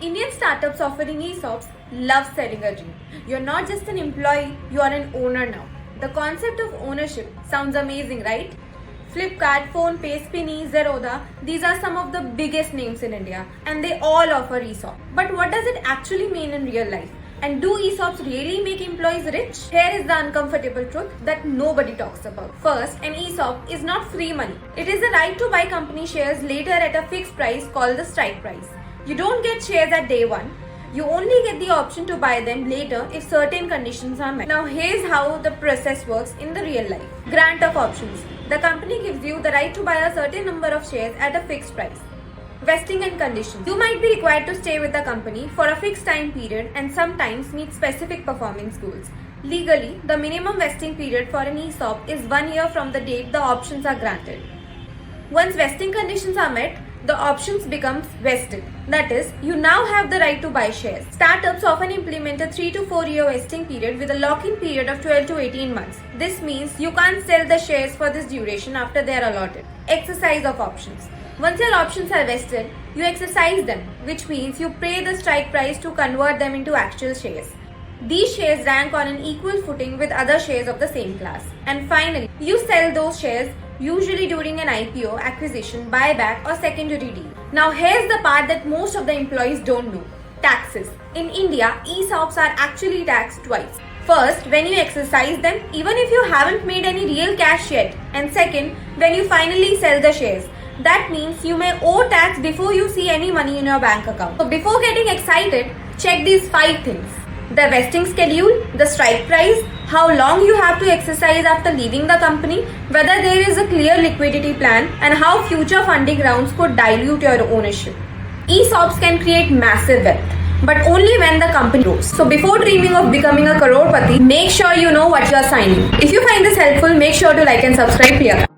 Indian startups offering ESOPs love selling a dream. You're not just an employee, you are an owner now. The concept of ownership sounds amazing, right? Flipkart, PhonePe, Spinny, Zerodha, these are some of the biggest names in India and they all offer ESOP. But what does it actually mean in real life? And do ESOPs really make employees rich? Here is the uncomfortable truth that nobody talks about. First, an ESOP is not free money. It is a right to buy company shares later at a fixed price called the strike price. You don't get shares at day one. You only get the option to buy them later if certain conditions are met. Now here's how the process works in the real life. Grant of options. The company gives you the right to buy a certain number of shares at a fixed price. Vesting and conditions. You might be required to stay with the company for a fixed time period and sometimes meet specific performance goals. Legally, the minimum vesting period for an ESOP is 1 year from the date the options are granted. Once vesting conditions are met, the options becomes vested. That is, you now have the right to buy shares. Startups often implement a 3 to 4 year vesting period with a lock-in period of 12 to 18 months. This means you can't sell the shares for this duration after they are allotted. Exercise of options. Once your options are vested, you exercise them, which means you pay the strike price to convert them into actual shares. These shares rank on an equal footing with other shares of the same class. And finally, you sell those shares usually during an IPO, acquisition, buyback or secondary deal. Now here's the part that most of the employees don't know. Taxes. In India, ESOPs are actually taxed twice. First, when you exercise them, even if you haven't made any real cash yet. And second, when you finally sell the shares. That means you may owe tax before you see any money in your bank account. So before getting excited, check these 5 things. The vesting schedule, the strike price, how long you have to exercise after leaving the company, whether there is a clear liquidity plan, and how future funding rounds could dilute your ownership. ESOPs can create massive wealth, but only when the company grows. So before dreaming of becoming a crorepati, make sure you know what you are signing. If you find this helpful, make sure to like and subscribe. Priya.